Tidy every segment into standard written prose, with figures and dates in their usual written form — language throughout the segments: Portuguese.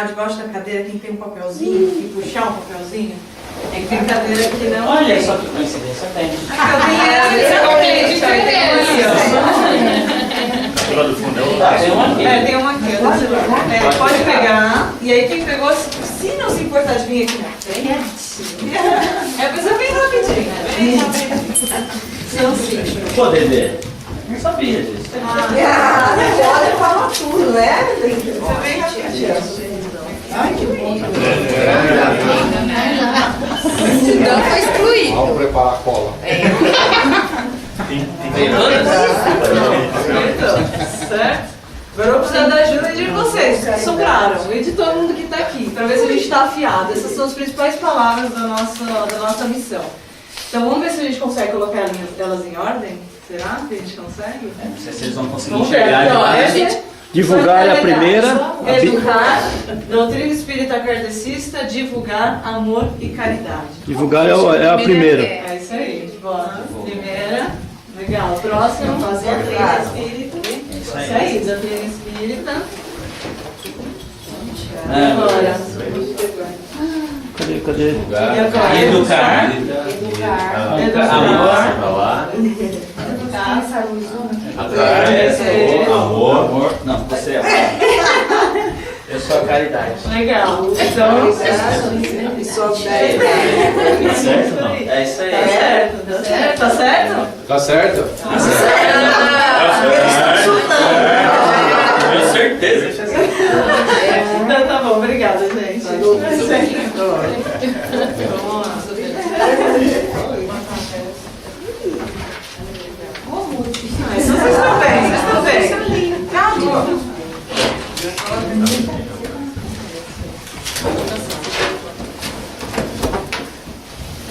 pegar debaixo da cadeira quem tem um papelzinho e puxar um papelzinho? É que tem cadeira que não. Olha só que coincidência tem. A cadeira Do fundo é Tem uma aqui. tem uma aqui, pode pegar. E aí quem pegou, se não se importar de vir aqui na frente, a pessoa vem rapidinho, né? Bem rapidinho. Não, sim. Pô, Dedê, não sabia disso. Olha, fala tudo, né? Você vem rapidinho. Ai, que bom. Então foi excluído. Vamos preparar a cola. Certo? Agora eu vou precisar da ajuda de vocês, que sobraram, e de todo mundo que está aqui, para ver se a gente está afiado. Essas são as principais palavras da nossa missão. Então vamos ver se a gente consegue colocar elas em ordem? Será que a gente consegue? Não sei se eles vão conseguir Vamos ver. enxergar Então, demais. Divulgar é a primeira. Educar, doutrina espírita kardecista, divulgar amor e caridade. Divulgar é a primeira. É isso aí, bora. Primeira, legal. Próximo, fazer a doutrina espírita. Isso aí, doutrina espírita. Agora. Cadê? E agora? Educar. Amor. Amor. Não, você é amor. Eu sou a caridade. Legal. Então, Certo não? É isso aí. tá certo? Tá certo? tenho certeza. Então tá bom, obrigada, gente. Vamos lá. Vocês estão bem, vocês estão bem. Calma.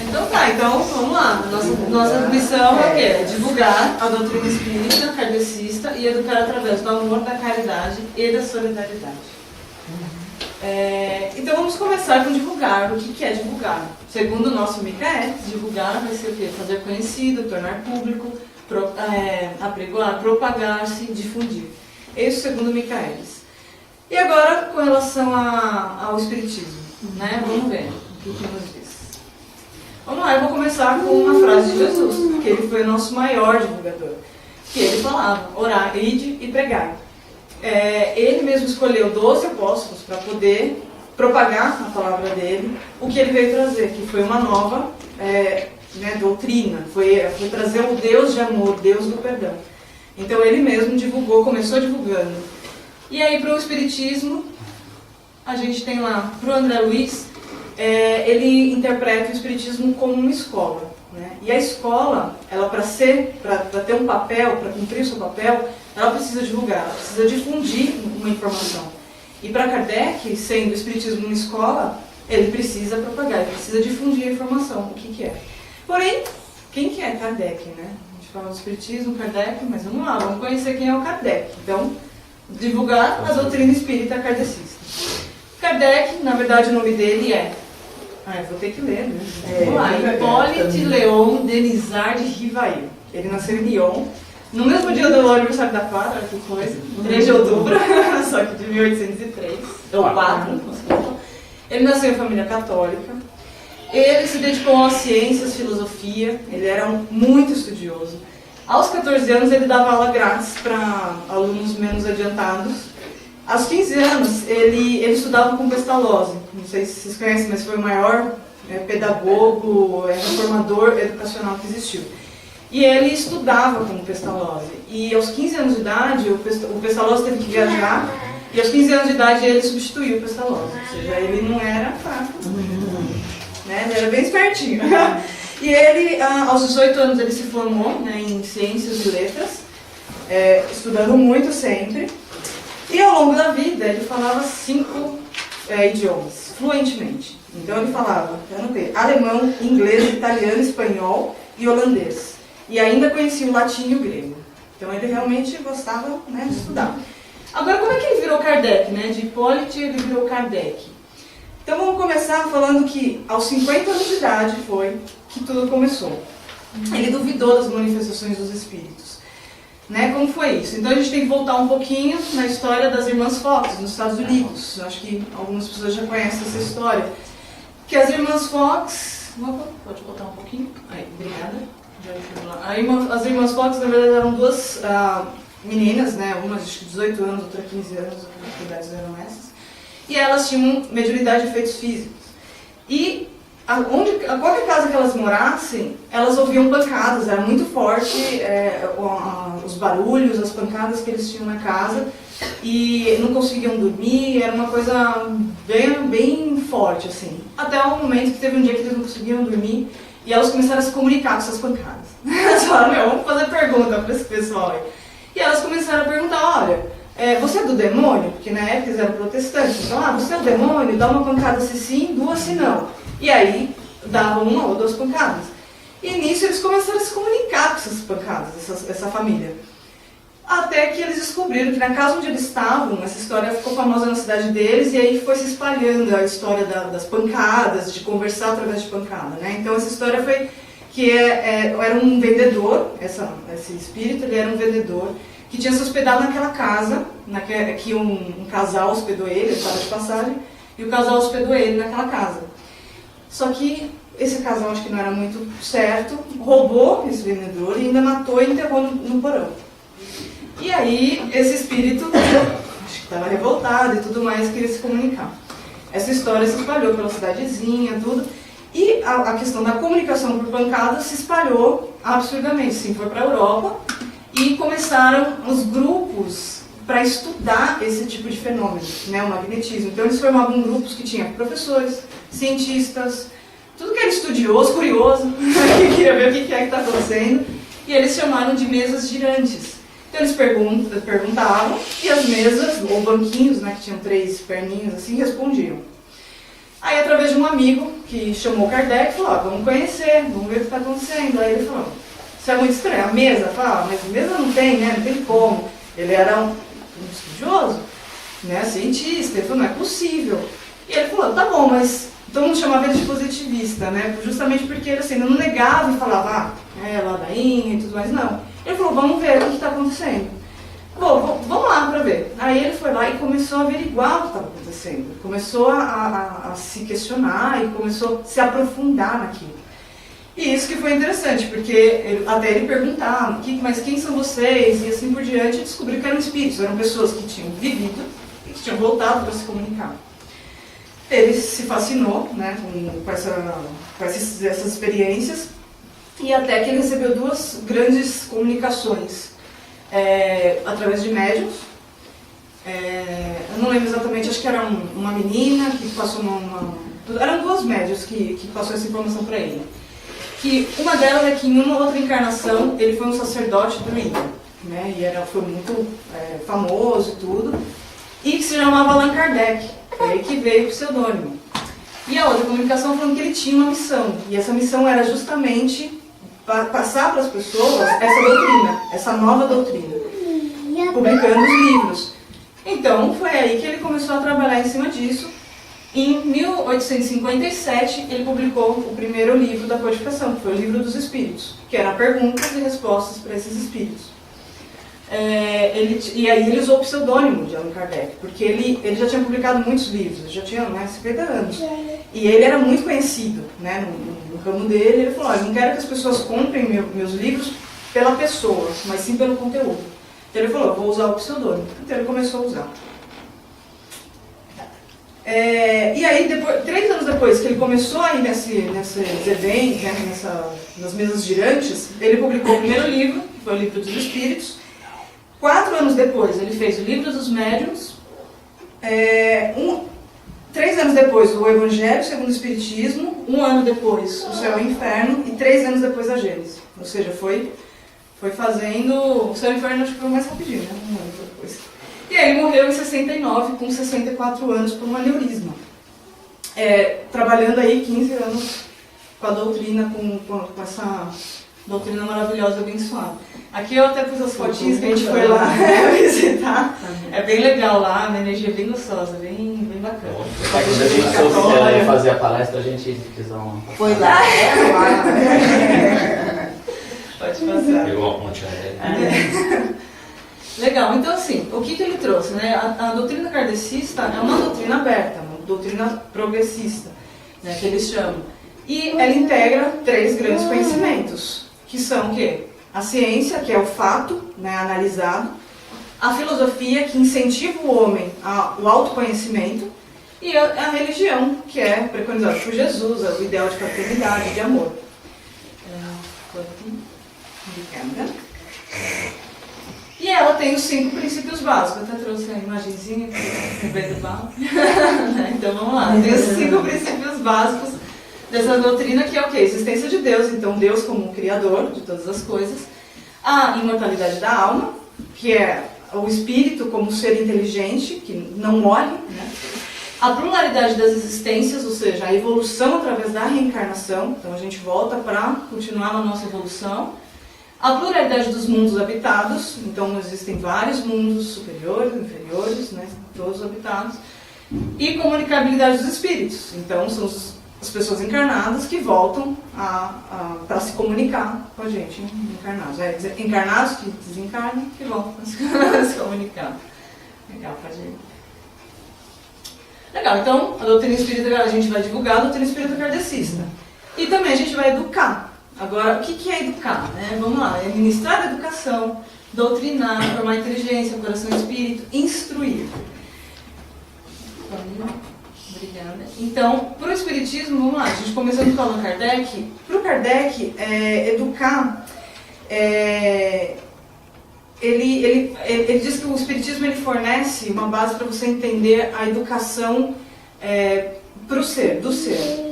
Então tá, então vamos lá. Nossa missão é o quê? É divulgar a doutrina espírita, kardecista e educar através do amor, da caridade e da solidariedade. Então vamos começar com divulgar. O que é divulgar? Segundo o nosso Michael, divulgar vai ser o quê? Fazer conhecido, tornar público, apregoar, propagar-se, difundir. Isso segundo Michaelis. E agora com relação ao espiritismo, né? Vamos ver o que nos diz. Vamos lá, eu vou começar com uma frase de Jesus, que ele foi o nosso maior divulgador. Que ele falava, orar, ide e pregai. Ele mesmo escolheu 12 apóstolos para poder propagar a palavra dele, o que ele veio trazer, que foi uma nova doutrina, foi trazer o Deus de amor, Deus do perdão. Então ele mesmo divulgou, começou divulgando. E aí para o Espiritismo, a gente tem lá, para o André Luiz, ele interpreta o Espiritismo como uma escola. Né? E a escola, ela para ter um papel, para cumprir o seu papel, ela precisa divulgar, ela precisa difundir uma informação. E para Kardec, sendo o Espiritismo uma escola, ele precisa propagar, ele precisa difundir a informação, o que é. Porém, quem que é Kardec, né? A gente fala do Espiritismo, Kardec, mas vamos lá, vamos conhecer quem é o Kardec. Então, divulgar a doutrina espírita kardecista. Kardec, na verdade o nome dele eu vou ter que ler, né? Vamos lá, Hippolyte Léon Denisard de Rivail. Ele nasceu em Lyon, no mesmo dia do aniversário da Clara, que coisa, 3 de outubro, só que de 1803, ou 4, ele nasceu em família católica. Ele se dedicou às ciências, filosofia, ele era muito estudioso. Aos 14 anos ele dava aula grátis para alunos menos adiantados. Aos 15 anos ele estudava com Pestalozzi, não sei se vocês conhecem, mas foi o maior pedagogo, reformador educacional que existiu. E ele estudava com Pestalozzi. E aos 15 anos de idade, o Pestalozzi teve que viajar, e aos 15 anos de idade ele substituiu o Pestalozzi, ou seja, ele não era fraco. Né? Ele era bem espertinho. E ele, aos 18 anos, ele se formou, né, em Ciências e Letras, estudando muito sempre. E ao longo da vida, ele falava 5 idiomas, fluentemente. Então ele falava, alemão, inglês, italiano, espanhol e holandês. E ainda conhecia o latim e o grego. Então ele realmente gostava, né, de estudar. Agora, como é que ele virou Kardec? Né? De Hippolyte ele virou Kardec. Então vamos começar falando que aos 50 anos de idade foi que tudo começou. Ele duvidou das manifestações dos espíritos. né? Como foi isso? Então a gente tem que voltar um pouquinho na história das irmãs Fox, nos Estados Unidos. Acho que algumas pessoas já conhecem essa história. Que as irmãs Fox... Opa, pode botar um pouquinho? Aí, obrigada. Já chegou lá. As irmãs Fox, na verdade, eram duas meninas, né? Uma acho que 18 anos, outra 15 anos, que idades eram essas. E elas tinham mediunidade de efeitos físicos. E qualquer casa que elas morassem, elas ouviam pancadas, era muito forte os barulhos, as pancadas que eles tinham na casa, e não conseguiam dormir, era uma coisa bem forte, assim. Até o momento que teve um dia que eles não conseguiam dormir, e elas começaram a se comunicar com essas pancadas. Elas falaram, vamos fazer pergunta para esse pessoal aí. E elas começaram a perguntar, olha, você é do demônio? Porque na época eles eram protestantes, então, você é do demônio? Dá uma pancada se sim, duas se não. E aí, davam uma ou duas pancadas. E nisso eles começaram a se comunicar com essas pancadas, essa família. Até que eles descobriram que na casa onde eles estavam, essa história ficou famosa na cidade deles, e aí foi se espalhando a história das pancadas, de conversar através de pancada, né? Então essa história foi que era um vendedor, esse espírito, ele era um vendedor, que tinha se hospedado naquela casa, que um casal hospedou ele estava de passagem, e o casal hospedou ele naquela casa. Só que esse casal, acho que não era muito certo, roubou esse vendedor e ainda matou e enterrou no porão. E aí, esse espírito, acho que estava revoltado e tudo mais, queria se comunicar. Essa história se espalhou pela cidadezinha, tudo. E a questão da comunicação por pancada se espalhou absurdamente. Sim, foi para a Europa e começaram os grupos para estudar esse tipo de fenômeno, né, o magnetismo. Então eles formavam grupos que tinham professores, cientistas, tudo que era estudioso, curioso, que queria ver o que está acontecendo, e eles chamaram de mesas girantes. Então eles perguntavam e as mesas, ou banquinhos, né, que tinham 3 perninhas assim, respondiam. Aí através de um amigo que chamou Kardec, falou, vamos conhecer, vamos ver o que está acontecendo. Aí ele falou, isso é muito estranho, a mesa, fala, mas a mesa não tem, né, não tem como. Ele era um estudioso, né, cientista, ele falou, não é possível. E ele falou, tá bom, mas todo mundo chamava ele de positivista, né, justamente porque ele assim, não negava e falava, ladainha e tudo mais, não. Ele falou, vamos ver o que está acontecendo. Bom, vamos lá para ver. Aí ele foi lá e começou a averiguar o que estava acontecendo. Começou a se questionar e começou a se aprofundar naquilo. E isso que foi interessante, porque até ele perguntava, mas quem são vocês? E assim por diante, descobriu que eram espíritos, eram pessoas que tinham vivido e que tinham voltado para se comunicar. Ele se fascinou, né, com essas experiências, e até que ele recebeu 2 grandes comunicações, através de médiuns. Eu não lembro exatamente, acho que era uma menina que passou eram 2 médiuns que passou essa informação para ele. Que uma delas é que em uma outra encarnação ele foi um sacerdote druida, né, e foi muito famoso e tudo, e que se chamava Allan Kardec, aí que veio o pseudônimo. E a outra comunicação falando que ele tinha uma missão, e essa missão era justamente passar para as pessoas essa doutrina, essa nova doutrina, publicando os livros. Então foi aí que ele começou a trabalhar em cima disso. Em 1857, ele publicou o primeiro livro da codificação, que foi o Livro dos Espíritos, que era perguntas e respostas para esses espíritos. E aí ele usou o pseudônimo de Allan Kardec, porque ele já tinha publicado muitos livros, já tinha 50 anos. E ele era muito conhecido, né, no ramo dele. Ele falou, eu não quero que as pessoas comprem meus livros pela pessoa, mas sim pelo conteúdo. Então ele falou, vou usar o pseudônimo. Então ele começou a usar. E aí, 3 anos depois que ele começou a ir nesses eventos, né, nas mesas girantes, ele publicou o primeiro livro, que foi o Livro dos Espíritos. 4 anos depois, ele fez o Livro dos Médiuns. 3 anos depois, o Evangelho segundo o Espiritismo. 1 ano depois, o Céu e o Inferno. E 3 anos depois, a Gênese. Ou seja, foi fazendo... O Céu e o Inferno acho que foi mais rapidinho, né? 1 ano depois. E aí ele morreu em 69, com 64 anos, por um aneurisma. Trabalhando aí 15 anos com a doutrina, com essa doutrina maravilhosa e abençoada. Aqui eu até pus as fotinhas que a gente foi lá visitar. É bem legal lá, uma energia bem gostosa, bem bacana. Quando a gente quiser fazer a palestra, a gente quiser uma... Foi lá, Pode passar. Pegou uma ponte aérea. Legal, então assim, o que ele trouxe, né? A doutrina kardecista é uma doutrina aberta, uma doutrina progressista, né, que eles chamam. E ela integra 3 grandes conhecimentos, que são o quê? A ciência, que é o fato, né, analisado, a filosofia, que incentiva o homem ao autoconhecimento, e a religião, que é preconizada por Jesus, o ideal de fraternidade, de amor. Obrigada. E ela tem os 5 princípios básicos. Eu até trouxe a imagenzinha aqui no meio do bala. Então vamos lá. Tem os 5 princípios básicos dessa doutrina, que é o quê? A existência de Deus. Então Deus como um criador de todas as coisas. A imortalidade da alma, que é o espírito como um ser inteligente, que não morre, né? A pluralidade das existências, ou seja, a evolução através da reencarnação. Então a gente volta para continuar na nossa evolução. A pluralidade dos mundos habitados, então existem vários mundos superiores, inferiores, né, todos habitados. E comunicabilidade dos espíritos, então são as pessoas encarnadas que voltam para se comunicar com a gente, encarnados. Encarnados que desencarnam, que voltam para se comunicar. Legal pra gente. Legal, então a doutrina espírita, a gente vai divulgar a doutrina espírita kardecista. E também a gente vai educar. Agora, o que é educar? Né? Vamos lá, é ministrar a educação, doutrinar, formar inteligência, coração e espírito, instruir. Obrigada. Então, para o espiritismo, vamos lá, a gente começando com Allan Kardec. Para o Kardec, educar, ele diz que o espiritismo ele fornece uma base para você entender a educação para o ser, do ser.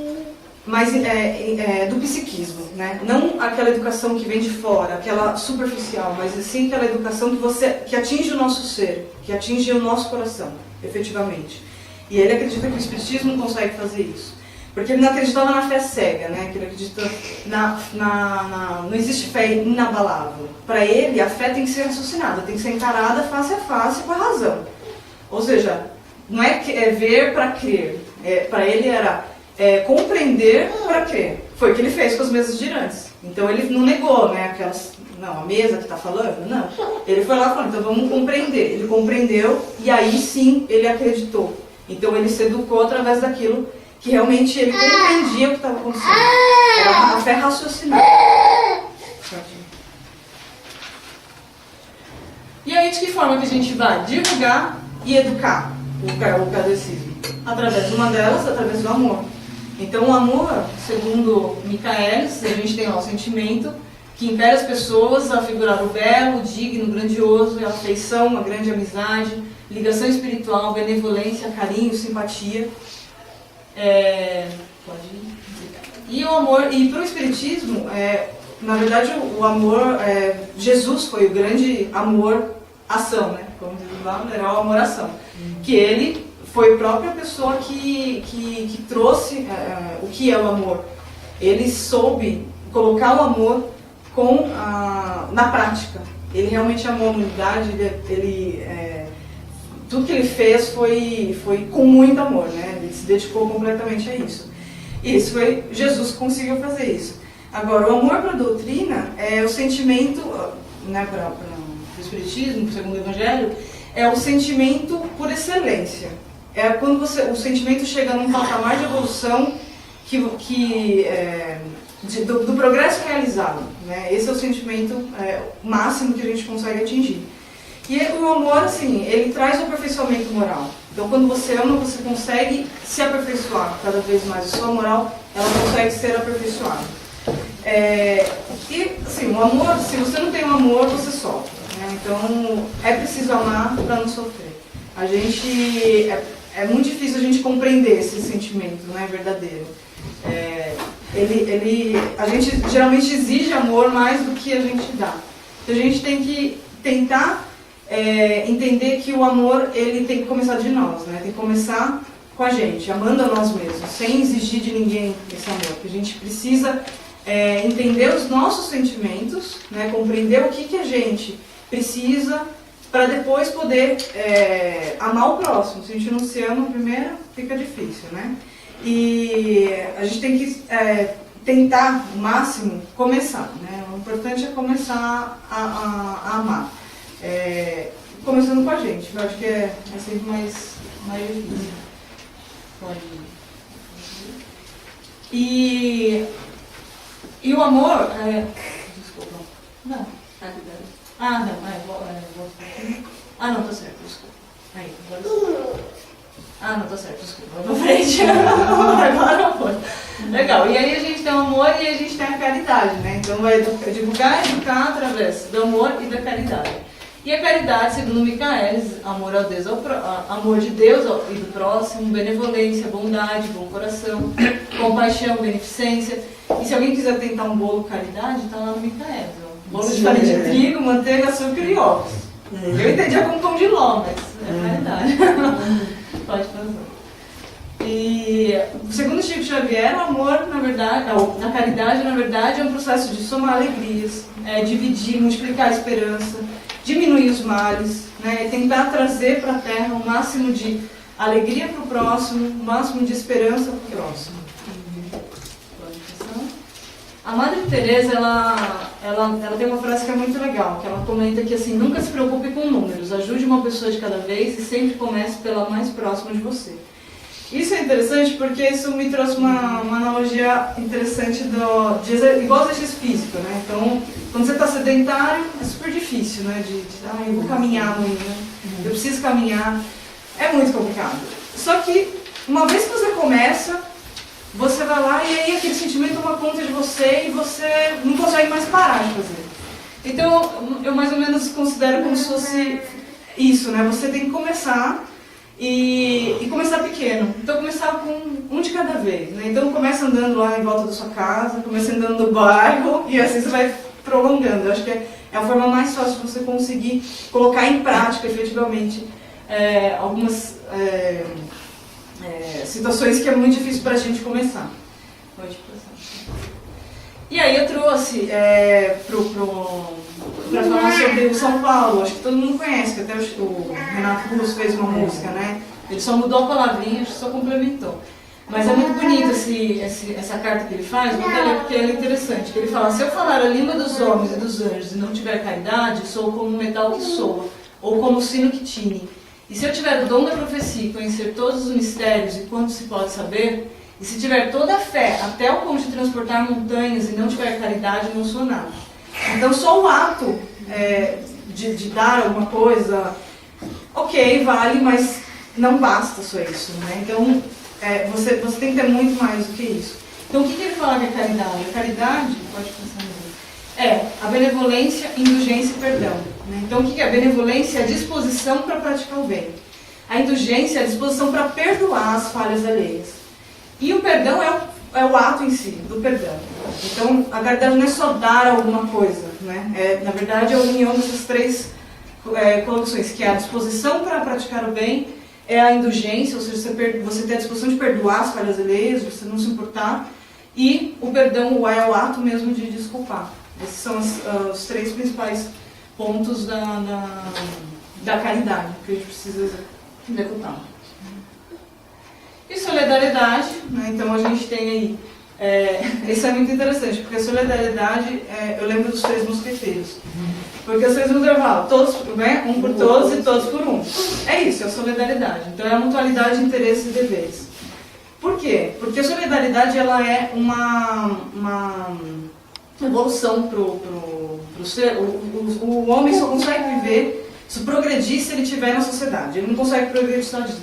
Mas do psiquismo, né? Não aquela educação que vem de fora, aquela superficial, mas sim aquela educação que atinge o nosso ser, que atinge o nosso coração, efetivamente. E ele acredita que o espiritismo consegue fazer isso. Porque ele não acreditava na fé cega, né? Que ele acredita não existe fé inabalável. Para ele, a fé tem que ser raciocinada, tem que ser encarada face a face com a razão. Ou seja, não é ver para crer. Para ele era compreender para crer. Foi o que ele fez com as mesas girantes. Então ele não negou, né? A mesa que está falando, não. Ele foi lá e falou, então vamos compreender. Ele compreendeu e aí sim ele acreditou. Então ele se educou através daquilo que realmente ele compreendia o que estava acontecendo. Era uma fé raciocinada. E aí de que forma que a gente vai divulgar e educar o kardecismo? Através de uma delas, através do amor. Então o amor, segundo Michaelis, a gente tem lá o sentimento que impele as pessoas a figurar o belo, o digno, o grandioso, a afeição, a grande amizade, ligação espiritual, benevolência, carinho, simpatia. Pode ir. E o amor, e para o espiritismo, na verdade o amor, Jesus foi o grande amor-ação, né? Como diz lá, era o amor-ação. Que ele foi a própria pessoa que trouxe o que é o amor. Ele soube colocar o amor na prática. Ele realmente amou a humanidade, tudo que ele fez foi com muito amor, né? Ele se dedicou completamente a isso. Isso foi Jesus que conseguiu fazer isso. Agora, o amor para a doutrina é o sentimento, né, para o Espiritismo, segundo o Evangelho, é o sentimento por excelência. É quando o sentimento chega num patamar de evolução do progresso realizado, né? Esse é o sentimento máximo que a gente consegue atingir. E o amor, assim, ele traz o aperfeiçoamento moral. Então, quando você ama, você consegue se aperfeiçoar cada vez mais. A sua moral, ela consegue ser aperfeiçoada. E, assim, o amor, se você não tem o amor, você sofre, né? Então, é preciso amar para não sofrer. A gente... É muito difícil a gente compreender esse sentimento, né, verdadeiro. A gente geralmente exige amor mais do que a gente dá. Então, a gente tem que tentar entender que o amor ele tem que começar de nós, né? Tem que começar com a gente, amando a nós mesmos, sem exigir de ninguém esse amor. Porque a gente precisa entender os nossos sentimentos, né? Compreender o que a gente precisa para depois poder amar o próximo. Se a gente não se ama primeiro, fica difícil, né? E a gente tem que tentar, o máximo, começar, né? O importante é começar a amar. começando com a gente. Eu acho que é sempre mais difícil. Pode ir. E o amor... desculpa. Não. Ah, não. Não, tá certo, desculpa. Aí, agora não, tá certo, desculpa. Vou pra frente. Agora foi. Legal. E aí a gente tem o amor e a gente tem a caridade, né? Então vai divulgar e educar através do amor e da caridade. E a caridade, segundo Michaelis, amor a Deus, amor de Deus e do próximo, benevolência, bondade, bom coração, compaixão, beneficência. E se alguém quiser tentar um bolo caridade, tá lá no Michaelis. Bolo de farinha de trigo, manteiga, açúcar e ovos. Eu entendia como pão de ló, mas é caridade. Pode fazer. E segundo Chico Xavier, o amor, na verdade, a caridade, na verdade, é um processo de somar alegrias, dividir, multiplicar a esperança, diminuir os males, né, e tentar trazer para a Terra o máximo de alegria para o próximo, o máximo de esperança para o próximo. A Madre Teresa, ela tem uma frase que é muito legal, que ela comenta que assim, nunca se preocupe com números, ajude uma pessoa de cada vez e sempre comece pela mais próxima de você. Isso é interessante porque isso me trouxe uma analogia interessante igual ao exercício físico, né? Então, quando você está sedentário, é super difícil, né? Eu vou caminhar amanhã, eu preciso caminhar, é muito complicado. Só que, uma vez que você começa, você vai lá e aí aquele sentimento toma conta de você e você não consegue mais parar de fazer. Então, eu mais ou menos considero como se fosse isso, né? Você tem que começar e começar pequeno. Então, começar com um de cada vez, né? Então, começa andando lá em volta da sua casa, começa andando no bairro e assim você vai prolongando. Eu acho que é a forma mais fácil de você conseguir colocar em prática, efetivamente, algumas situações que é muito difícil para a gente começar. Pode passar. E aí eu trouxe para falar sobre o São Paulo. Acho que todo mundo conhece, que até o Renato Russo fez uma música, né? Ele só mudou a palavrinha, acho que só complementou. Mas é muito bonito essa carta que ele faz, porque ela é interessante. Que ele fala, se eu falar a língua dos homens e dos anjos e não tiver caridade, sou como o metal que soa, ou como o sino que tine. E se eu tiver o dom da profecia e conhecer todos os mistérios e quanto se pode saber, e se tiver toda a fé, até o ponto de transportar montanhas e não tiver caridade, não sou nada. Então só o ato de dar alguma coisa, ok, vale, mas não basta só isso, né? Então você tem que ter muito mais do que isso. Então o que ele fala que é caridade? A caridade, pode pensar nisso, a benevolência, indulgência e perdão. Né? Então o que é a benevolência? É a disposição para praticar o bem. A indulgência é a disposição para perdoar as falhas alheias. E o perdão é o ato em si, do perdão. Então, a caridade não é só dar alguma coisa, né? Na verdade, é a união dessas três colocações, que é a disposição para praticar o bem, é a indulgência, ou seja, você ter a disposição de perdoar as falhas alheias, você não se importar, e o perdão é o ato mesmo de desculpar. Esses são os três principais pontos da caridade, que a gente precisa executar. E solidariedade, né? Então a gente tem aí, isso é muito interessante, porque a solidariedade, eu lembro dos Três Mosqueteiros, porque os Três Mosqueteiros falam, todos, né? Um por todos e todos por um. É isso, é a solidariedade. Então é a mutualidade de interesses e deveres. Por quê? Porque a solidariedade ela é uma evolução pro ser. O homem só consegue viver, se progredir se ele estiver na sociedade. Ele não consegue progredir sozinho.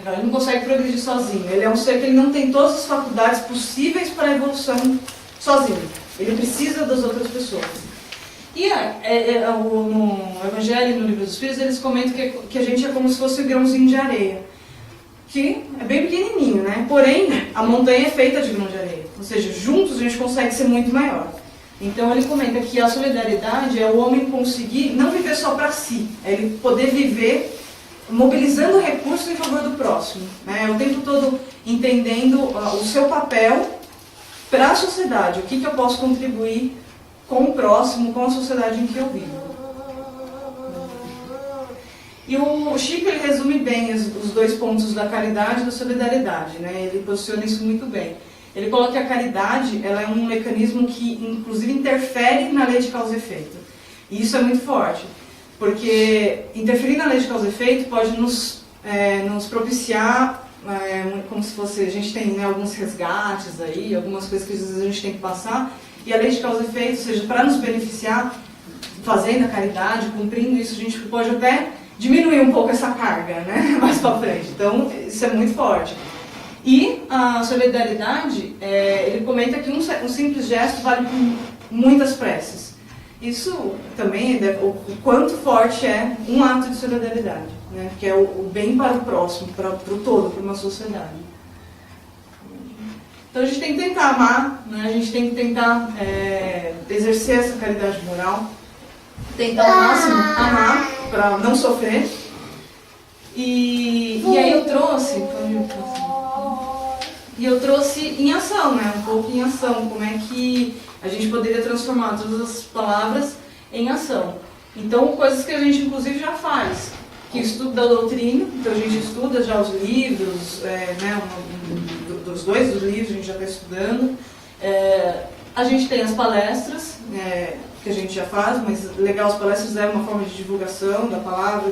Ele não consegue progredir sozinho. Ele é um ser que ele não tem todas as faculdades possíveis para a evolução sozinho. Ele precisa das outras pessoas. E no Evangelho e no Livro dos Espíritos, eles comentam que a gente é como se fosse um grãozinho de areia. Que é bem pequenininho, né? Porém, a montanha é feita de grão de areia. Ou seja, juntos a gente consegue ser muito maior. Então ele comenta que a solidariedade é o homem conseguir não viver só para si. É ele poder viver mobilizando recursos em favor do próximo, né? O tempo todo entendendo o seu papel para a sociedade, o que eu posso contribuir com o próximo, com a sociedade em que eu vivo. E o Chico ele resume bem os dois pontos da caridade e da solidariedade, né? Ele posiciona isso muito bem. Ele coloca que a caridade ela é um mecanismo que inclusive interfere na lei de causa e efeito. E isso é muito forte, porque interferir na lei de causa e efeito pode nos propiciar, como se fosse, a gente tem, né, alguns resgates aí, algumas coisas que às vezes a gente tem que passar, e a lei de causa e efeito, ou seja, para nos beneficiar, fazendo a caridade, cumprindo isso, a gente pode até diminuir um pouco essa carga, né, mais para frente. Então, isso é muito forte. E a solidariedade, ele comenta que um simples gesto vale por muitas preces. Isso também, o quanto forte é um ato de solidariedade, né, que é o bem para o próximo, para o todo, para uma sociedade. Então a gente tem que tentar amar, né, a gente tem que tentar exercer essa caridade moral, tentar ao máximo amar para não sofrer. E aí eu trouxe em ação, né? Um pouco em ação, como é que a gente poderia transformar todas as palavras em ação. Então, coisas que a gente inclusive já faz, que estudo da doutrina, então a gente estuda já os livros, né, dos dois livros a gente já está estudando. A gente tem as palestras, que a gente já faz, mas legal, as palestras é uma forma de divulgação da palavra,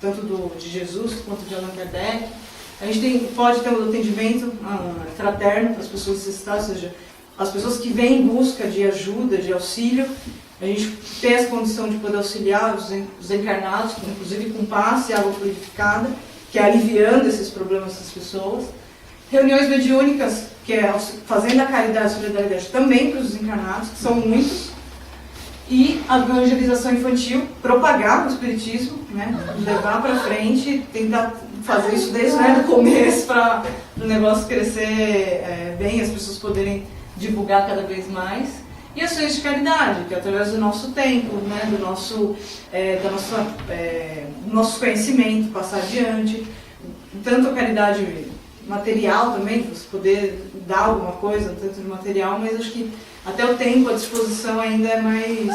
tanto de Jesus quanto de Allan Kardec. A gente pode ter um atendimento fraterno para as pessoas necessitadas, ou seja, as pessoas que vêm em busca de ajuda, de auxílio, a gente tem essa condição de poder auxiliar os encarnados, inclusive com passe e água purificada, que é aliviando esses problemas das pessoas. Reuniões mediúnicas, que é fazendo a caridade e solidariedade também para os encarnados, que são muitos. E a evangelização infantil, propagar o espiritismo, né, levar para frente, tentar fazer isso desde o começo para o negócio crescer bem, as pessoas poderem divulgar cada vez mais. E ações de caridade, que é através do nosso tempo, né, do nosso conhecimento, passar adiante. Tanto a caridade material também, você poder dar alguma coisa, tanto de material, mas acho que até o tempo, a disposição ainda é mais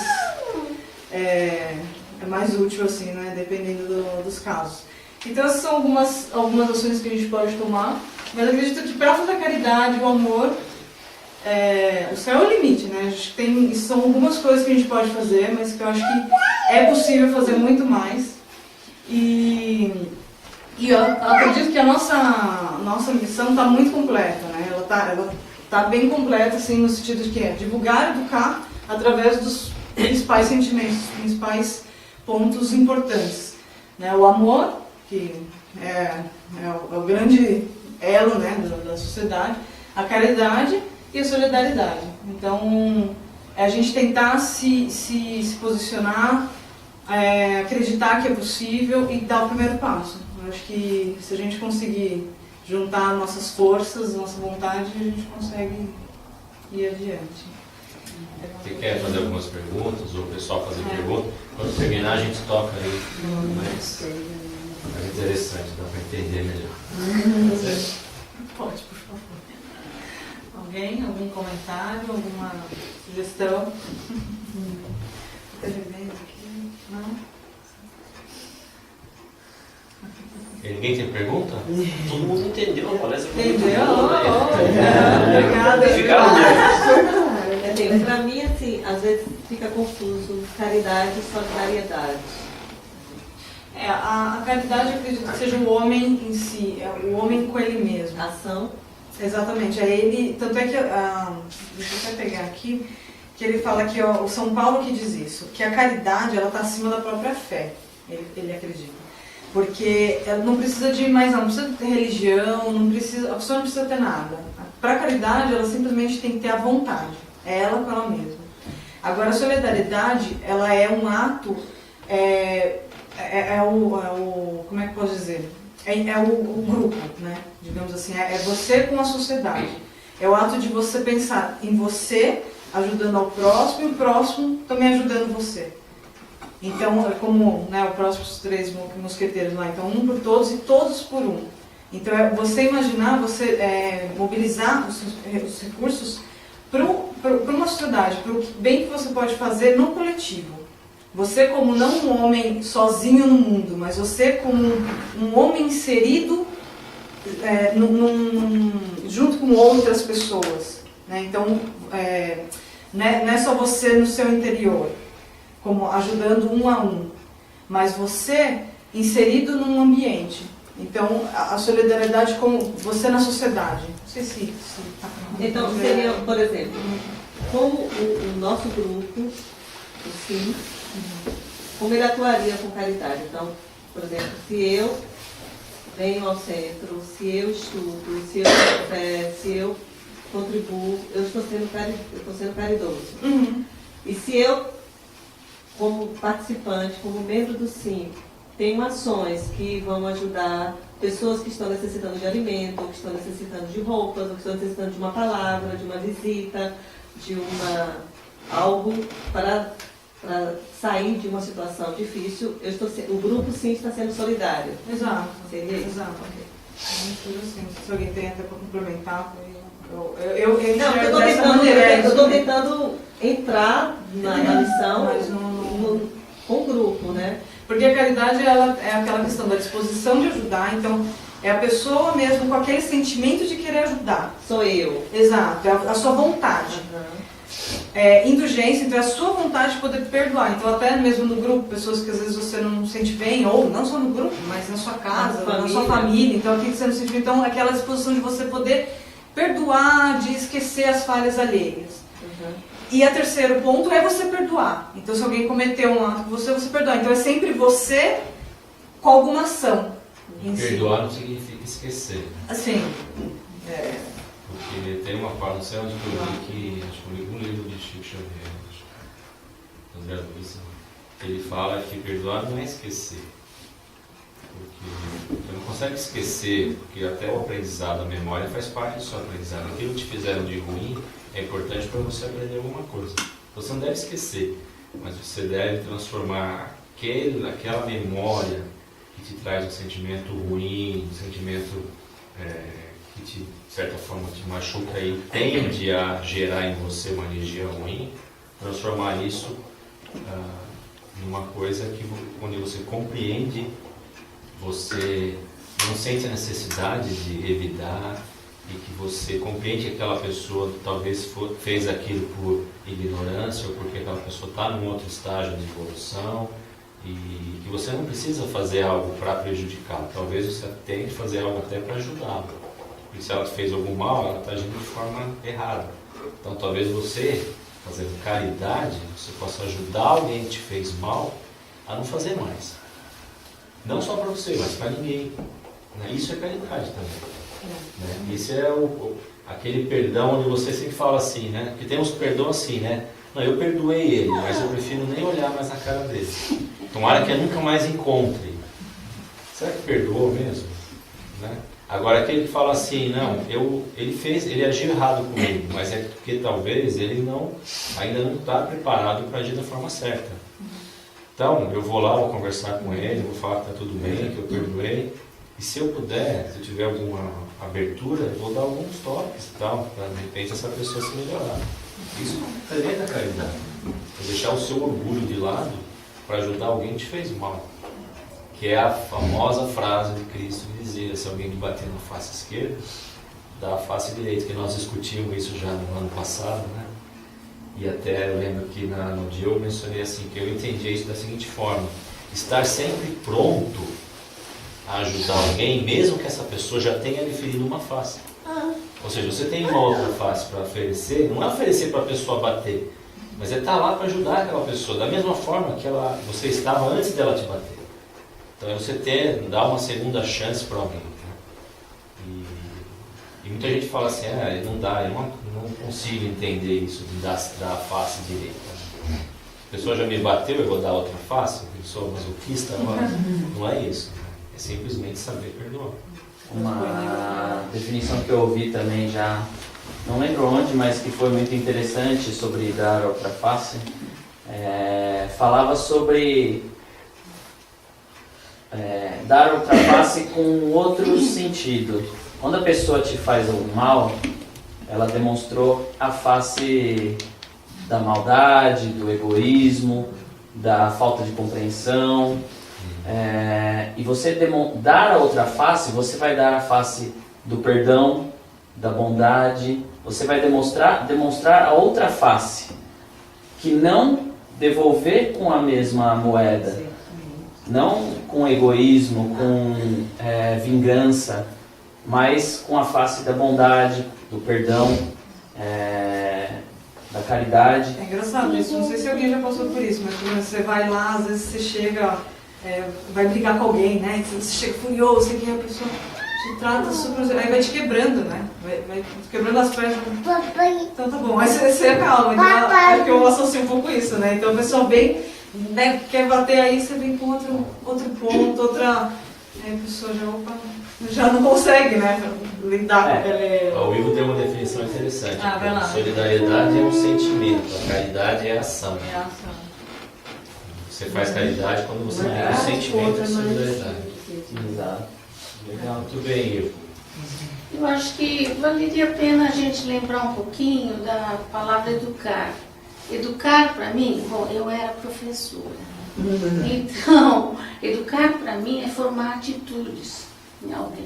útil, assim, né, dependendo dos casos. Então essas são algumas ações que a gente pode tomar, mas eu acredito que para fazer a caridade, o amor, o céu é o limite, né? A gente são algumas coisas que a gente pode fazer, mas que eu acho que é possível fazer muito mais. E eu acredito que a nossa missão está muito completa, né? Ela tá bem completa, assim, no sentido de que divulgar e educar através dos principais sentimentos, dos principais pontos importantes, né? O amor, que é o grande elo, né, da sociedade, a caridade e a solidariedade. Então, a gente tentar se posicionar, acreditar que é possível e dar o primeiro passo. Eu acho que se a gente conseguir juntar nossas forças, nossa vontade, a gente consegue ir adiante. Você quer fazer algumas perguntas, ou o pessoal fazer perguntas? Quando terminar, a gente toca aí. Mas é interessante, dá para entender melhor. Pode, por favor. Alguém? Algum comentário? Alguma sugestão? Está vendo aqui? Não? Ninguém tem pergunta? Todo mundo entendeu a palestra. Entendeu? Obrigada. Obrigada. Para mim, assim, às vezes fica confuso caridade e solidariedade. A caridade, eu acredito que seja o homem em si, o homem com ele mesmo. Ação. Exatamente, é ele, tanto é que, deixa eu até pegar aqui, que ele fala que o São Paulo que diz isso, que a caridade ela está acima da própria fé, ele acredita. Porque ela não precisa de mais nada, não precisa ter religião, a pessoa não precisa ter nada. Para a caridade, ela simplesmente tem que ter a vontade, é ela com ela mesma. Agora, a solidariedade, ela é um ato, como é que eu posso dizer? É o grupo, né? Digamos assim, é você com a sociedade. É o ato de você pensar em você, ajudando ao próximo, e o próximo também ajudando você. Então, é como, né, o próximo, os 3 mosqueteiros lá, então um por todos e todos por um. Então, é você imaginar, você mobilizar os recursos para uma sociedade, para o bem que você pode fazer no coletivo. Você como não um homem sozinho no mundo, mas você como um homem inserido junto com outras pessoas. Né? Então, não é só você no seu interior. como ajudando um a um, mas você inserido num ambiente. Então, a solidariedade como você na sociedade. Não sei se tá falando. Então, seria, por exemplo, como o nosso grupo, o SIM, como ele atuaria com caridade. Então, por exemplo, se eu venho ao centro, se eu estudo, se eu contribuo, eu estou sendo caridoso. E se eu, como participante, como membro do SIM, tenho ações que vão ajudar pessoas que estão necessitando de alimento, ou que estão necessitando de roupas, ou que estão necessitando de uma palavra, de uma visita, de algo para sair de uma situação difícil, o grupo sim está sendo solidário. Exato. Seria isso? Exato. Ok. Assim, se alguém tem até para complementar, eu estou tentando entrar na lição, mas com o grupo, né? Porque a caridade ela é aquela questão da disposição de ajudar, então é a pessoa mesmo com aquele sentimento de querer ajudar. Sou eu. Exato, é a sua vontade. Indulgência, então é a sua vontade de poder perdoar. Então até mesmo no grupo, pessoas que às vezes você não sente bem, ou não só no grupo, mas na sua casa, na sua família, então aqui que você não sente bem, então aquela disposição de você poder perdoar, de esquecer as falhas alheias. E o terceiro ponto é você perdoar. Então se alguém cometeu um ato com você perdoar. Então é sempre você com alguma ação. Perdoar não significa esquecer. Assim, Porque tem uma parte, não sei onde eu li que, acho que eu li um livro de Chico Xavier, André Luiz, ele fala que perdoar não é esquecer. Porque você não consegue esquecer, porque até o aprendizado, a memória faz parte do seu aprendizado. Aquilo que te fizeram de ruim é importante para você aprender alguma coisa. Você não deve esquecer, mas você deve transformar aquela memória que te traz um sentimento ruim, um sentimento que de certa forma te machuca e tende a gerar em você uma energia ruim, transformar isso numa coisa que quando você compreende, você não sente a necessidade de evitar e que você compreende que aquela pessoa talvez fez aquilo por ignorância ou porque aquela pessoa está num outro estágio de evolução e que você não precisa fazer algo para prejudicá-la, talvez você tenha que fazer algo até para ajudá-la. Porque se ela fez algum mal, ela está agindo de forma errada. Então talvez você, fazendo caridade, você possa ajudar alguém que te fez mal a não fazer mais. Não só para você, mas para ninguém. Isso é caridade também. Isso é aquele perdão onde você sempre fala assim, né? Porque tem uns perdão assim, né? Não, eu perdoei ele, mas eu prefiro nem olhar mais na cara dele. Tomara que eu nunca mais encontre. Será que perdoou mesmo? Né? Agora aquele que fala assim, não, ele agiu errado comigo, mas é porque talvez ele ainda não está preparado para agir da forma certa. Então, eu vou lá, vou conversar com ele, vou falar que está tudo bem, que eu perdoei. E se eu puder, se eu tiver alguma abertura, eu vou dar alguns toques e tal, para de repente essa pessoa se melhorar. Isso também é da caridade. É deixar o seu orgulho de lado para ajudar alguém que te fez mal. Que é a famosa frase de Cristo de dizer, se alguém te bater na face esquerda, dá a face direita, que nós discutimos isso já no ano passado, né? E até eu lembro que no dia eu mencionei assim, que eu entendi isso da seguinte forma: estar sempre pronto a ajudar alguém, mesmo que essa pessoa já tenha lhe ferido uma face. Ou seja, você tem uma outra face para oferecer, não é oferecer para a pessoa bater, mas é estar lá para ajudar aquela pessoa, da mesma forma que você estava antes dela te bater. Então é você dar uma segunda chance para alguém. Né? E muita gente fala assim, não dá, eu não consigo entender isso de dar a face direita. Né? A pessoa já me bateu, eu vou dar outra face, eu sou masoquista agora. Não é isso. Né? É simplesmente saber perdoar. Uma definição que eu ouvi também já, não lembro onde, mas que foi muito interessante sobre dar outra face, falava sobre dar outra face com outro sentido. Quando a pessoa te faz algum mal, ela demonstrou a face da maldade, do egoísmo, da falta de compreensão. E você dar a outra face, você vai dar a face do perdão, da bondade, você vai demonstrar a outra face, que não devolver com a mesma moeda. Não com egoísmo, com vingança, mas com a face da bondade, do perdão, da caridade. É engraçado isso, não sei se alguém já passou por isso, mas quando você vai lá, às vezes você chega, vai brigar com alguém, né? Você chega furioso, e a pessoa te trata super... Aí vai te quebrando, né? Vai te quebrando as pernas. Então tá bom, aí você acalma. Então, é que eu associo um pouco isso, né? Então a pessoa vem, né, quer bater aí, você vem com outro ponto, outra... Aí a pessoa já não consegue, né? Lidar com aquele... O Ivo deu uma definição interessante. Vai lá. Solidariedade é um sentimento, a caridade é a ação. É a ação. Você faz caridade quando você tem um sentimento de solidariedade. Exato. Legal, muito bem, Ivo. Eu acho que valeria a pena a gente lembrar um pouquinho da palavra educar. Educar para mim, bom, eu era professora. Então, educar para mim é formar atitudes em alguém.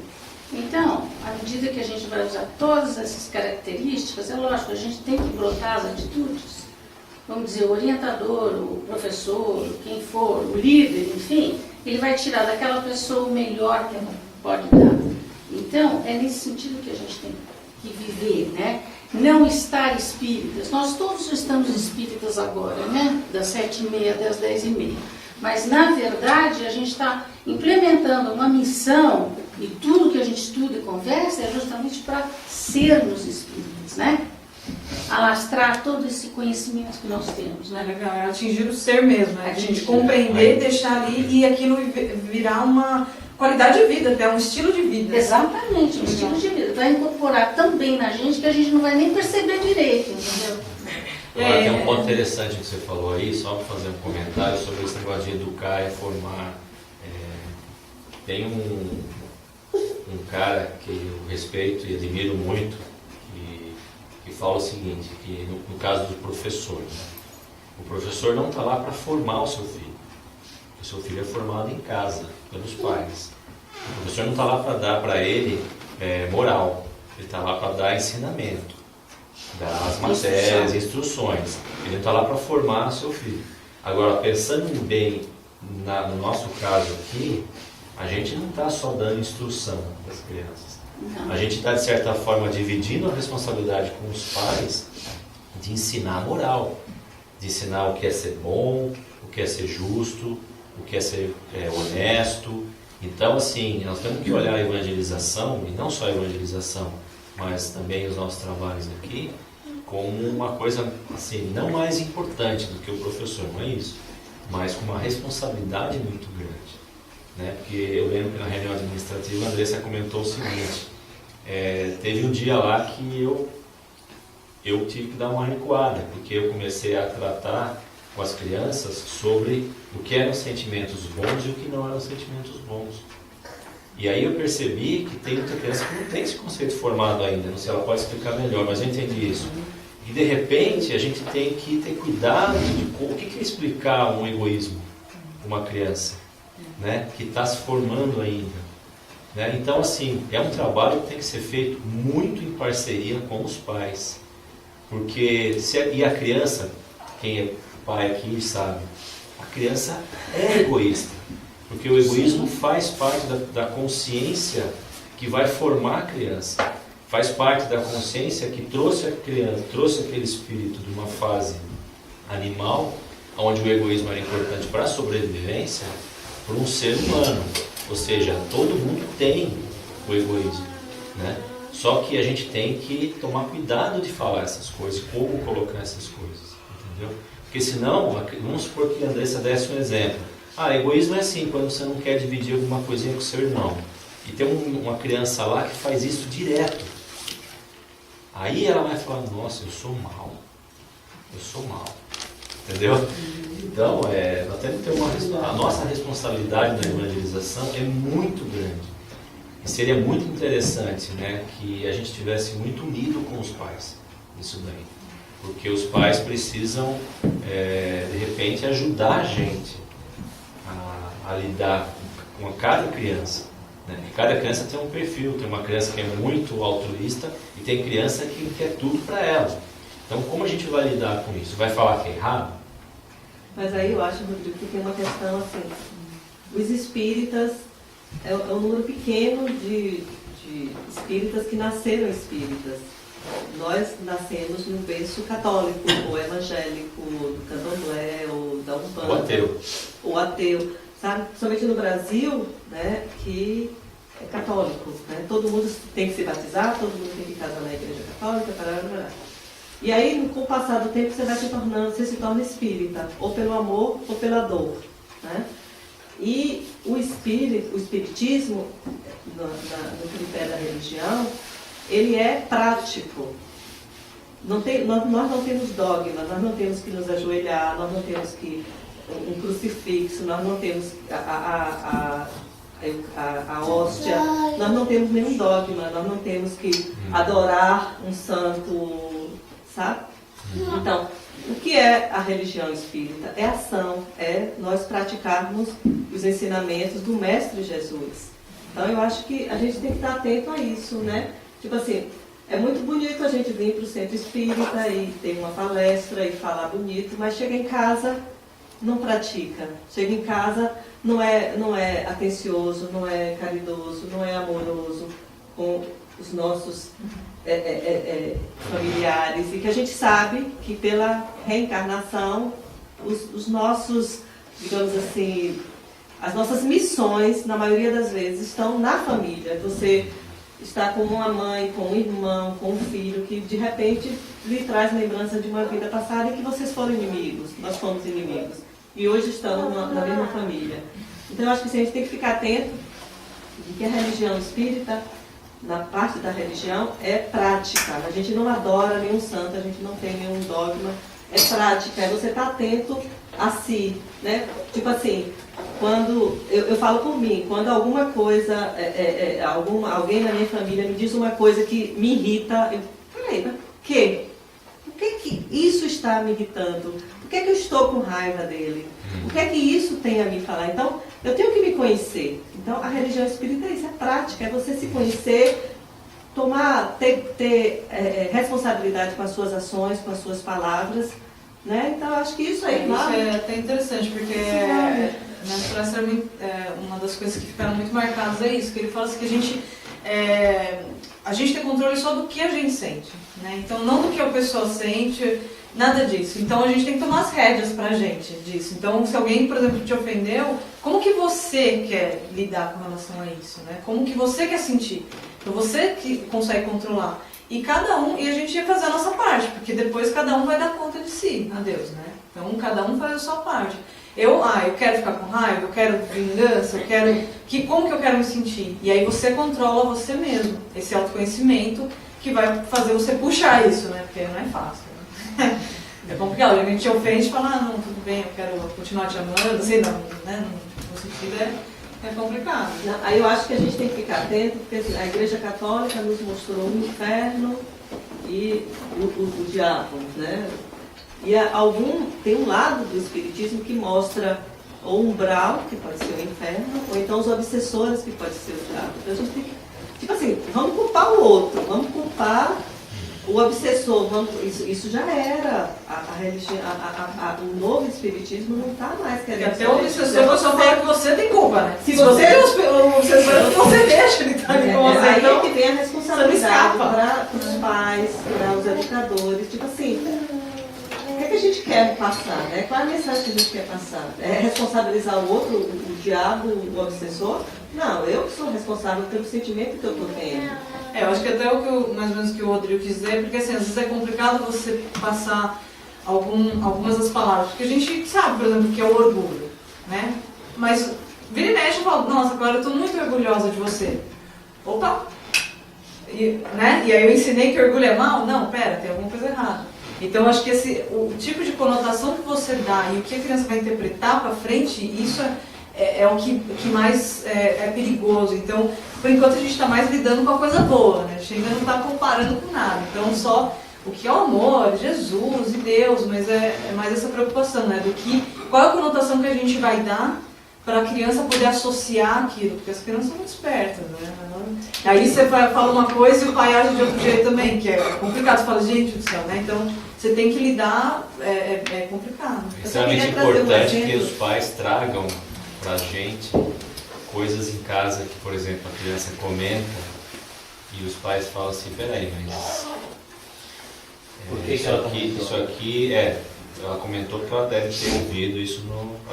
Então, à medida que a gente vai usar todas essas características, é lógico, a gente tem que brotar as atitudes. Vamos dizer, o orientador, o professor, quem for, o líder, enfim, ele vai tirar daquela pessoa o melhor que ela pode dar. Então, é nesse sentido que a gente tem que viver, né? Não estar espíritas. Nós todos estamos espíritas agora, né? Das 7h30 às 10h30. Mas, na verdade, a gente está implementando uma missão e tudo que a gente estuda e conversa é justamente para sermos espíritas, né? Alastrar todo esse conhecimento que nós temos, É né? legal, é atingir o ser mesmo, né? A gente compreender, deixar ali e aquilo virar uma qualidade de vida, até um estilo de vida. Exatamente, um estilo de vida. Vai incorporar tão bem na gente que a gente não vai nem perceber direito, entendeu? Agora tem um ponto interessante que você falou aí, só para fazer um comentário sobre esse negócio de educar e formar. Tem um cara que eu respeito e admiro muito, que fala o seguinte, que no caso do professor, né? O professor não está lá para formar o seu filho. O seu filho é formado em casa, pelos pais. O professor não está lá para dar para ele moral, ele está lá para dar ensinamento, dar as matérias, instruções. Ele não está lá para formar seu filho. Agora, pensando bem no nosso caso aqui, a gente não está só dando instrução para as crianças. Não. A gente está, de certa forma, dividindo a responsabilidade com os pais de ensinar a moral, de ensinar o que é ser bom, o que é ser justo, o que é ser honesto. Então, assim, nós temos que olhar a evangelização, e não só a evangelização, mas também os nossos trabalhos aqui, como uma coisa, assim, não mais importante do que o professor, não é isso, mas com uma responsabilidade muito grande, né? Porque eu lembro que na reunião administrativa a Andressa comentou o seguinte, teve um dia lá que eu tive que dar uma recuada, porque eu comecei a tratar com as crianças sobre o que eram sentimentos bons e o que não eram sentimentos bons. E aí eu percebi que tem muita criança que não tem esse conceito formado ainda, não sei, ela pode explicar melhor, mas eu entendi isso. E de repente a gente tem que ter cuidado de o que é explicar um egoísmo para uma criança, né, que está se formando ainda. Né? Então, assim, é um trabalho que tem que ser feito muito em parceria com os pais. Porque, e a criança, quem é pai aqui sabe, a criança é egoísta. Porque o egoísmo faz parte da consciência que vai formar a criança. Faz parte da consciência que trouxe a criança, trouxe aquele espírito de uma fase animal, onde o egoísmo era importante para a sobrevivência, para um ser humano. Ou seja, todo mundo tem o egoísmo, né? Só que a gente tem que tomar cuidado de falar essas coisas, como colocar essas coisas, entendeu? Porque senão, vamos supor que a Andressa desse um exemplo. Egoísmo é assim, quando você não quer dividir alguma coisinha com o seu irmão. E tem uma criança lá que faz isso direto. Aí ela vai falar, nossa, eu sou mal. Entendeu? Então, nós temos que ter a nossa responsabilidade na evangelização é muito grande. E seria muito interessante, né, que a gente estivesse muito unido com os pais nisso daí. Porque os pais precisam, de repente, ajudar a gente a lidar com cada criança. Né? Cada criança tem um perfil, tem uma criança que é muito altruísta e tem criança que quer tudo para ela. Então, como a gente vai lidar com isso? Vai falar que é errado? Mas aí eu acho, Rodrigo, que tem uma questão assim, os espíritas, é um número pequeno de espíritas que nasceram espíritas. Nós nascemos num berço católico, ou evangélico, do candomblé, ou da Umbanda. O ateu. Ou ateu, sabe? Principalmente no Brasil, né, que é católico, né? Todo mundo tem que se batizar, todo mundo tem que casar na igreja católica, parará. E aí, com o passar do tempo, você se torna espírita, ou pelo amor ou pela dor, né? E o espiritismo, no critério da religião, ele é prático. Nós não temos dogma, nós não temos que nos ajoelhar, nós não temos que um crucifixo, nós não temos a hóstia, nós não temos nenhum dogma, nós não temos que adorar um santo, sabe? Então, o que é a religião espírita? É ação, é nós praticarmos os ensinamentos do Mestre Jesus. Então, eu acho que a gente tem que estar atento a isso, né? Tipo assim, é muito bonito a gente vir para o centro espírita e ter uma palestra e falar bonito, mas chega em casa, não pratica. Chega em casa, não é atencioso, não é caridoso, não é amoroso com os nossos familiares, e que a gente sabe que pela reencarnação os nossos, digamos assim, as nossas missões, na maioria das vezes, estão na família. Você está com uma mãe, com um irmão, com um filho, que de repente lhe traz lembrança de uma vida passada em que vocês foram inimigos, nós fomos inimigos, e hoje estamos na mesma família. Então eu acho que a gente tem que ficar atento de que a religião espírita, na parte da religião, é prática. A gente não adora nenhum santo, a gente não tem nenhum dogma. É prática, é você estar atento a si, né? Tipo assim, quando eu falo por mim, quando alguma coisa, alguém na minha família me diz uma coisa que me irrita, peraí, mas por que isso está me irritando? Por que eu estou com raiva dele? O que é que isso tem a me falar? Então, eu tenho que me conhecer. Então, a religião espírita é isso, é prática, é você se conhecer, ter responsabilidade com as suas ações, com as suas palavras, né? Então, eu acho que isso aí... Isso é até interessante, porque na palestra uma das coisas que ficaram muito marcadas é isso, que ele fala assim, que a gente tem controle só do que a gente sente, né? Então, não do que a pessoa sente, nada disso. Então, a gente tem que tomar as rédeas pra gente disso. Então, se alguém, por exemplo, te ofendeu, como que você quer lidar com relação a isso, né? Como que você quer sentir? Então, você que consegue controlar. E a gente ia fazer a nossa parte, porque depois cada um vai dar conta de si, a Deus, né? Então, cada um faz a sua parte. Eu quero ficar com raiva, eu quero vingança, como que eu quero me sentir? E aí você controla você mesmo, esse autoconhecimento que vai fazer você puxar isso, né? Porque não é fácil, né? É complicado, a gente te ofende e fala, não, tudo bem, eu quero continuar te amando, assim, não, né? No sentido é complicado. Aí eu acho que a gente tem que ficar atento, porque assim, a Igreja Católica nos mostrou o inferno e o diabo, né? E tem um lado do Espiritismo que mostra o umbral, que pode ser o inferno, ou então os obsessores, que pode ser o diabo. Então a gente tem que, tipo assim, vamos culpar o outro, vamos culpar o obsessor, isso já era. A religião, o novo Espiritismo não está mais querendo. E até o obsessor só fala que você tem culpa, né? Se você é o obsessor, você deixa ele estar com você. Aí Então, é que vem a responsabilidade para para os pais, para os educadores, tipo assim. O que a gente quer passar, né? Qual é a mensagem que a gente quer passar? É responsabilizar o outro, o diabo, o obsessor? Não, eu que sou responsável pelo sentimento que eu estou tendo. eu acho que até mais ou menos o que o Rodrigo quis dizer, porque assim, às vezes é complicado você passar algumas das palavras, porque a gente sabe, por exemplo, que é o orgulho, né? Mas vira e mexe e fala, nossa, agora eu estou muito orgulhosa de você. Opa! Né? E aí eu ensinei que orgulho é mal? Não, pera, tem alguma coisa errada. Então, acho que o tipo de conotação que você dá e o que a criança vai interpretar para frente, isso é o que mais é perigoso. Então, por enquanto, a gente está mais lidando com a coisa boa, né? A gente ainda não está comparando com nada. Então, só o que é o amor, Jesus e Deus, mas é mais essa preocupação, né? Qual é a conotação que a gente vai dar para a criança poder associar aquilo, porque as crianças são muito espertas, né? Aí você fala uma coisa e o pai age de outro jeito também, que é complicado. Você fala, gente do céu, né? Então, você tem que lidar, é complicado. É extremamente importante que os pais tragam pra gente coisas em casa que, por exemplo, a criança comenta e os pais falam assim, peraí, mas isso aqui ela comentou que ela deve ter ouvido isso,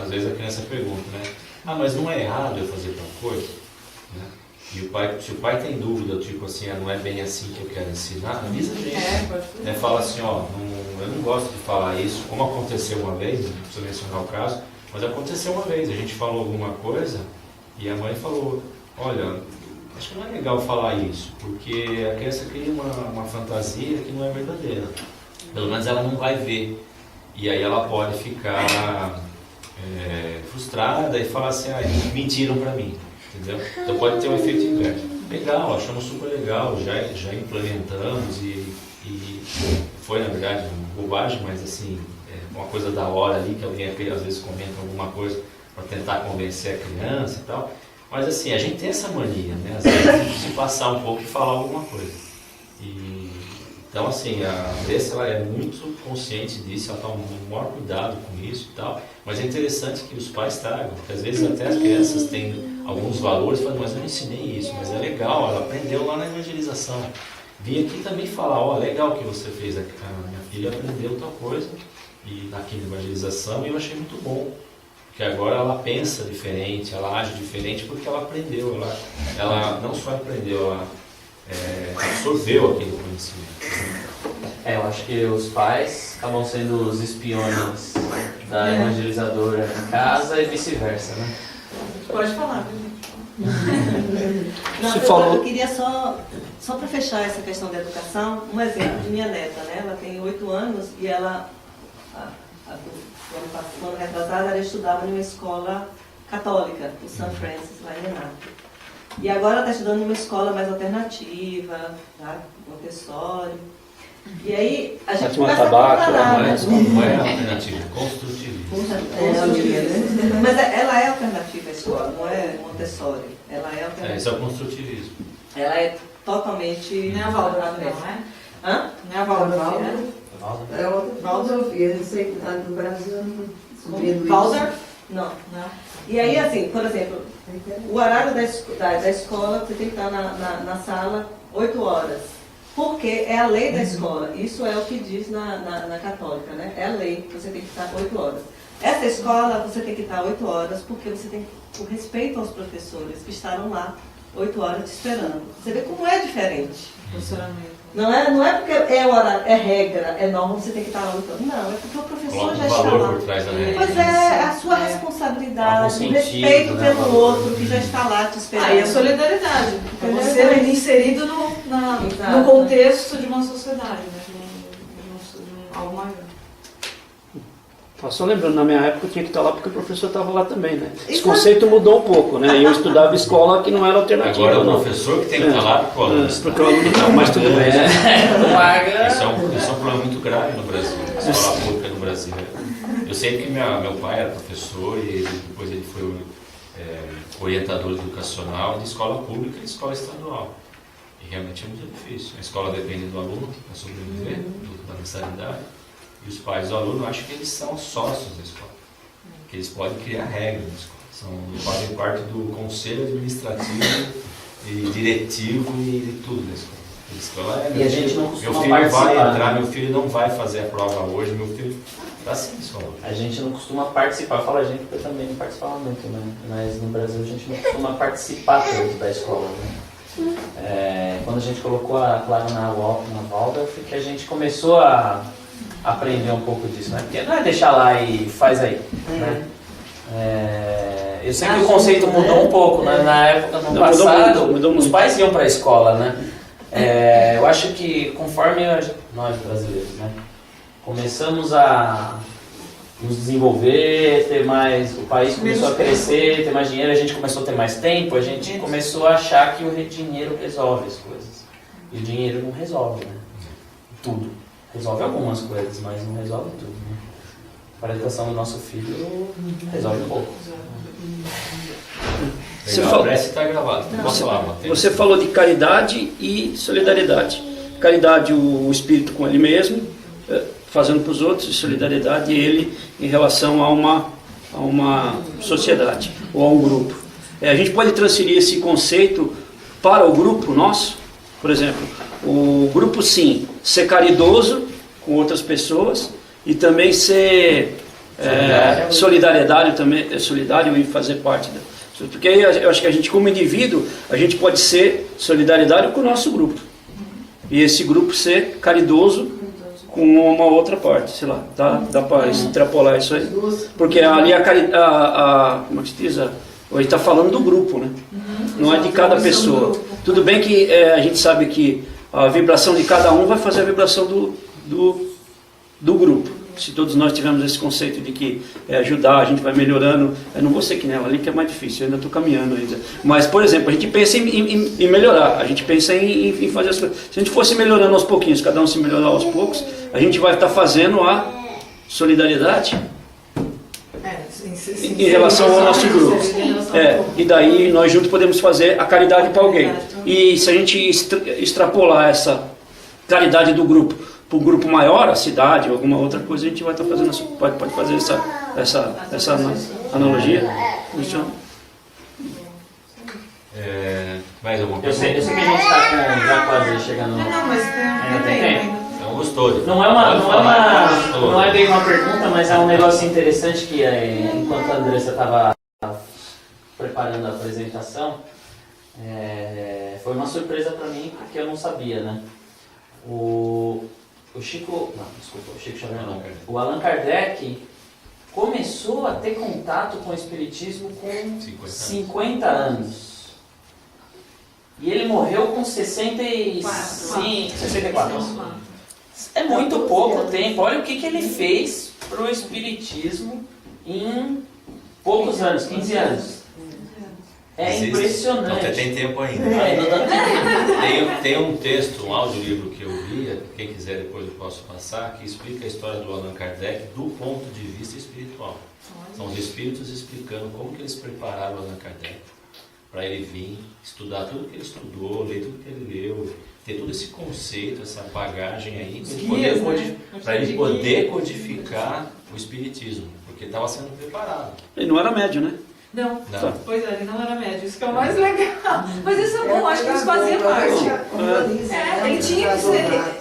às vezes a criança pergunta, né? Ah, mas não é errado eu fazer tal coisa? Né? E se o pai tem dúvida, tipo assim, não é bem assim que eu quero ensinar, avisa a gente. Fala assim, ó, eu não gosto de falar isso, como aconteceu uma vez, não precisa mencionar o caso, mas aconteceu uma vez, a gente falou alguma coisa e a mãe falou, olha, acho que não é legal falar isso, porque a criança cria uma fantasia que não é verdadeira. Pelo menos ela não vai ver. E aí ela pode ficar frustrada e falar assim, mentiram pra mim. Entendeu? Então pode ter um efeito inverso. Legal, achamos super legal, já implementamos e foi na verdade uma bobagem, mas assim, uma coisa da hora ali, que alguém às vezes comenta alguma coisa para tentar convencer a criança e tal. Mas assim, a gente tem essa mania, né? Às vezes se passar um pouco e falar alguma coisa. Então assim, a Andressa ela é muito consciente disso, ela toma o maior cuidado com isso e tal. Mas é interessante que os pais tragam, porque às vezes até as crianças têm alguns valores, falam, mas eu não ensinei isso, mas é legal, ela aprendeu lá na evangelização. Vim aqui também falar, legal que você fez, a minha filha aprendeu tal coisa, e aqui na evangelização, e eu achei muito bom. Porque agora ela pensa diferente, ela age diferente porque ela aprendeu, ela não só aprendeu, ela absorveu aquele conhecimento. Eu acho que os pais acabam sendo os espiões da evangelizadora em casa e vice-versa, né? Pode falar, Não, eu queria só para fechar essa questão da educação, um exemplo de minha neta, né? Ela tem 8 anos e ela, ano retrasado, ela estudava numa escola católica, o St. Francis, lá em Renato. E agora ela está estudando numa escola mais alternativa, tá? Montessori. E aí a gente começa a comparar, né? Não é alternativa, é construtivismo. Mas ela é alternativa a escola, não é Montessori. Ela é alternativa. Isso é o construtivismo. Ela é totalmente... Não é a Waldorf, não é? Hã? Não é a Waldorf, né? É outra filosofia, não sei que lá no Brasil não descobrindo Waldorf? Não. E aí, assim, por exemplo, o horário da escola, você tem que estar na sala 8 horas. Porque é a lei da escola. Isso é o que diz na católica, né? É a lei que você tem que estar 8 horas. Essa escola, você tem que estar 8 horas porque você tem o respeito aos professores que estarão lá 8 horas te esperando. Você vê como é diferente. Funcionamento. Não é porque é horário, é regra, é norma, você tem que estar lá 8 horas. Não, é porque o professor já está lá. Por trás da regra. Pois é, a sua responsabilidade, o respeito pelo outro que já está lá te esperando. Aí a solidariedade. Você é inserido no contexto de uma sociedade, né? De algo maior. Só lembrando, na minha época eu tinha que estar lá porque o professor estava lá também, né? Esse conceito mudou um pouco, né? Eu estudava escola que não era alternativa. Agora é o professor que tem que estar lá porque o aluno porque o aluno não, mas tudo bem. Isso é um problema muito grave no Brasil, a escola pública no Brasil. Eu sei que meu pai era professor e depois ele foi orientador educacional de escola pública e de escola estadual. E realmente é muito difícil. A escola depende do aluno para sobreviver, da mensalidade. E os pais do aluno, acham que eles são sócios da escola, que eles podem criar regras na escola, fazem parte do conselho administrativo e diretivo e tudo da escola. E a gente não costuma meu filho participar, vai entrar, né? meu filho não vai fazer a prova hoje, meu filho está assim na escola. A gente não costuma participar, fala a gente porque eu também não participava muito, né? Mas no Brasil a gente não costuma participar tanto da escola, né? Quando a gente colocou a Clara na Waldorf, que a gente começou a aprender um pouco disso, né? Porque não é deixar lá e faz aí, né? Eu sei que o conceito mudou um pouco, né? Na época, no passado, mudou muito. Os pais iam para a escola, né? Eu acho que conforme nós brasileiros, né? Começamos a nos desenvolver, ter mais, o país começou a crescer, ter mais dinheiro, a gente começou a ter mais tempo, a gente começou a achar que o dinheiro resolve as coisas. E o dinheiro não resolve, né? Tudo. Resolve algumas coisas, mas não resolve tudo, né? Para a educação do nosso filho, resolve um pouco. Parece que está gravado. Posso falar, Matheus? Você falou de caridade e solidariedade. Caridade, o espírito com ele mesmo. fazendo para os outros, de solidariedade, e ele em relação a uma sociedade ou a um grupo. A gente pode transferir esse conceito para o grupo nosso, por exemplo, o grupo sim, ser caridoso com outras pessoas e também ser solidário também, solidário e fazer parte da... Porque aí eu acho que a gente, como indivíduo, a gente pode ser solidário com o nosso grupo. E esse grupo ser caridoso com uma outra parte, sei lá, dá para extrapolar isso aí. Porque ali como é que se diz? Ele está falando do grupo, né? Não é de cada pessoa. Tudo bem que a gente sabe que a vibração de cada um vai fazer a vibração do grupo. Se todos nós tivermos esse conceito de que ajudar, a gente vai melhorando. Eu não vou ser que nela ali, que é mais difícil, eu ainda estou caminhando ainda. Mas, por exemplo, a gente pensa em melhorar, a gente pensa em fazer as coisas. Se a gente fosse melhorando aos pouquinhos, cada um se melhorar aos poucos, a gente vai estar fazendo a solidariedade em relação ao nosso grupo. E daí nós juntos podemos fazer a caridade para alguém. E se a gente extrapolar essa caridade do grupo para um grupo maior, a cidade ou alguma outra coisa, a gente vai estar fazendo, pode fazer essa analogia. Funciona? Mais alguma Eu coisa? sei que a gente está já quase chegando. Não, mas Ainda tem tempo? Então, gostou. Não é bem uma pergunta, mas é um negócio interessante que enquanto a Andressa estava preparando a apresentação, foi uma surpresa para mim, porque eu não sabia, né? O Chico Xavier não. O Allan Kardec começou a ter contato com o Espiritismo com 50 anos. E ele morreu com 64. É muito pouco tempo. Olha o que ele fez para o Espiritismo em poucos anos, 15 anos. É impressionante. Não tem tempo ainda. Tem um texto, um audiolivro que eu vi, quem quiser depois eu posso passar, que explica a história do Allan Kardec do ponto de vista espiritual. São os espíritos explicando como que eles prepararam o Allan Kardec para ele vir estudar tudo que ele estudou, ler tudo que ele leu, ter todo esse conceito, essa bagagem aí, para ele poder codificar o espiritismo, porque estava sendo preparado. Ele não era médio, né? Não. Pois é, ele não era médio, isso que é o mais legal. Mas isso é bom, acho que isso fazia parte.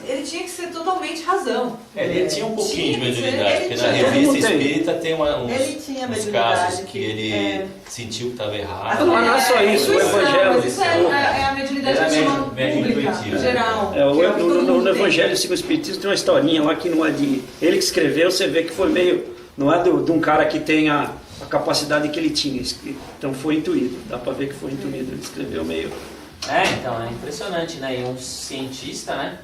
Ele tinha que ser totalmente razão. Ele tinha um pouquinho de mediunidade, porque na revista espírita tem uns casos que ele sentiu que estava errado. Não é só isso, o evangelho. Isso é a mediunidade que chama pública, geral. No evangelho segundo o espiritismo tem uma historinha lá que não é de... Ele que escreveu, você vê que foi meio... Não é de um cara que tem a capacidade que ele tinha. Então foi intuído. Dá para ver que foi intuído. Ele escreveu meio... Então, é impressionante, né? E um cientista, né?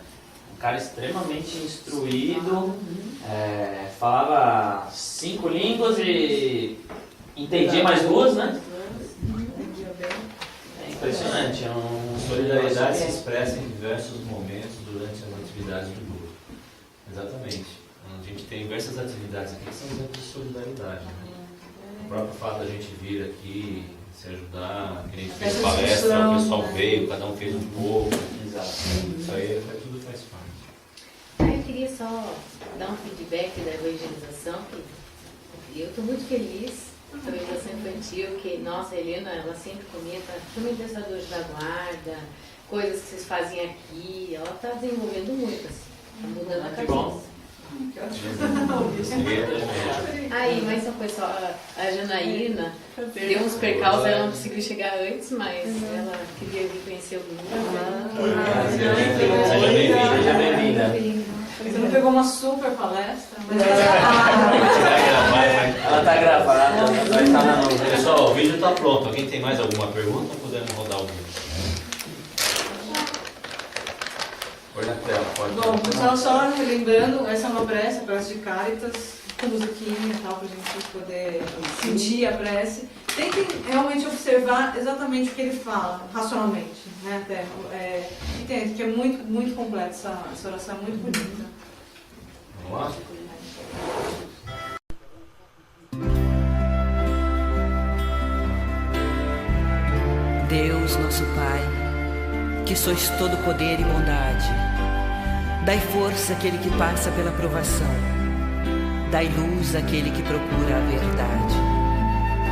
Um cara extremamente instruído, falava 5 línguas e entendia mais 2, né? É impressionante. Solidariedade se expressa em diversos momentos durante as atividades do grupo. Exatamente. A gente tem diversas atividades aqui que são exemplos de solidariedade. Né? O próprio fato da gente vir aqui, se ajudar, que a gente fez palestra, o pessoal veio, cada um fez um pouco. Exato. Isso aí tudo faz parte. Eu queria só dar um feedback da evangelização, que eu estou muito feliz com a evangelização infantil, que, nossa, a Helena, ela sempre comenta, filme Pensadores da Guarda, coisas que vocês fazem aqui, ela está desenvolvendo muito, assim, está mudando a cabeça. Aí, mas uma coisa só, a Janaína deu uns percalços, ela não conseguiu chegar antes, mas ela queria vir conhecer o grupo. Seja bem-vinda. Você não pegou uma super palestra, mas Ela está gravada, vai estar na nuvem. Pessoal, o vídeo está pronto. Alguém tem mais alguma pergunta? Podemos rodar o vídeo. Põe na tela, pode. Bom, pessoal, só relembrando, essa é uma prece de Caritas, com musiquinha e tal, pra gente poder sentir a prece. Tentem realmente observar exatamente o que ele fala, racionalmente, né, até. Entende que é muito, muito completa essa oração, é muito bonita. Vamos lá? Deus, nosso Pai, que sois todo poder e bondade, Dai força àquele que passa pela provação. Dai luz àquele que procura a verdade.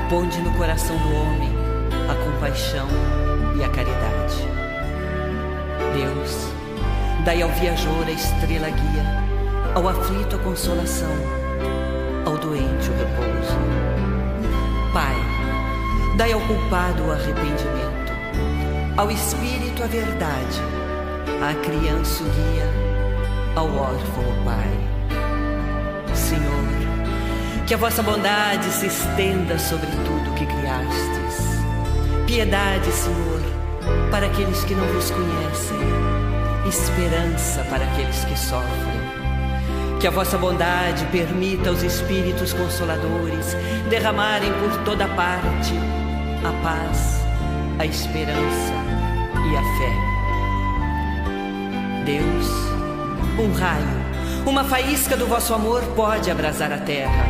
Ponde no coração do homem a compaixão e a caridade. Deus, dai ao viajor a estrela guia, ao aflito a consolação, ao doente o repouso. Pai, dai ao culpado o arrependimento, ao espírito a verdade, à criança o guia, ao órfão o Pai. Senhor, que a vossa bondade se estenda sobre tudo que criastes. Piedade, Senhor, para aqueles que não vos conhecem, esperança para aqueles que sofrem. Que a vossa bondade permita aos Espíritos Consoladores derramarem por toda parte a paz, a esperança e a fé. Deus, um raio, uma faísca do vosso amor pode abrasar a terra.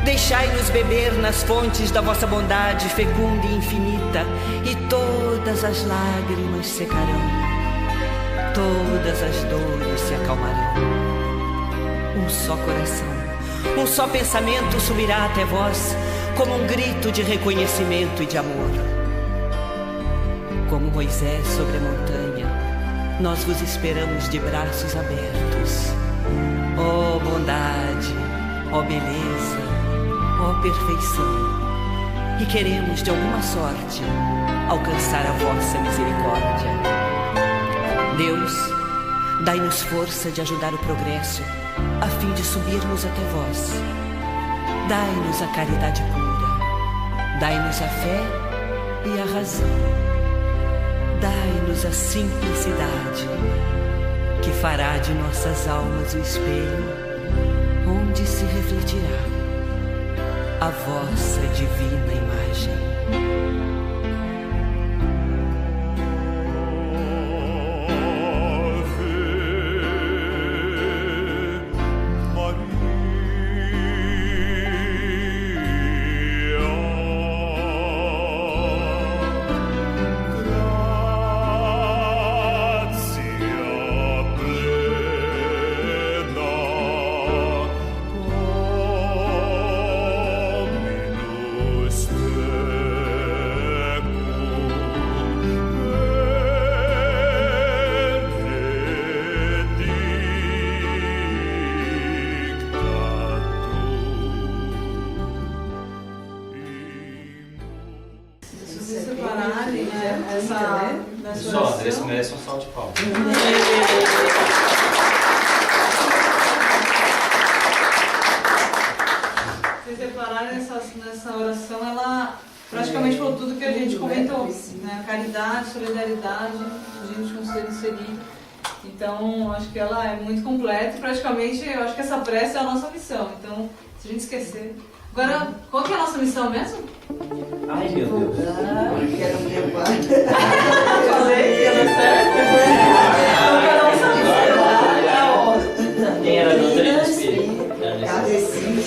Deixai-nos beber nas fontes da vossa bondade fecunda e infinita, e todas as lágrimas secarão, todas as dores se acalmarão. Um só coração, um só pensamento subirá até vós, como um grito de reconhecimento e de amor. Como Moisés sobre a montanha, nós vos esperamos de braços abertos. Ó bondade, ó beleza, ó perfeição, e queremos de alguma sorte alcançar a vossa misericórdia. Deus, dai-nos força de ajudar o progresso, a fim de subirmos até vós. Dai-nos a caridade pura, dai-nos a fé e a razão. Dai-nos a simplicidade, que fará de nossas almas o espelho, onde se refletirá a vossa divina imagem. Só, Andressa merece um salto de palmas. Vocês repararem, nessa oração, ela praticamente falou tudo que a gente comentou, né? Caridade, solidariedade, a gente consegue inserir. Então, acho que ela é muito completa e praticamente, eu acho que essa prece é a nossa missão. Então, se a gente esquecer... Agora, qual que é a nossa missão mesmo? Ai, meu Deus. Quero me levar. Falei que era certo. Quem era doutrina espírita? Cadê sim?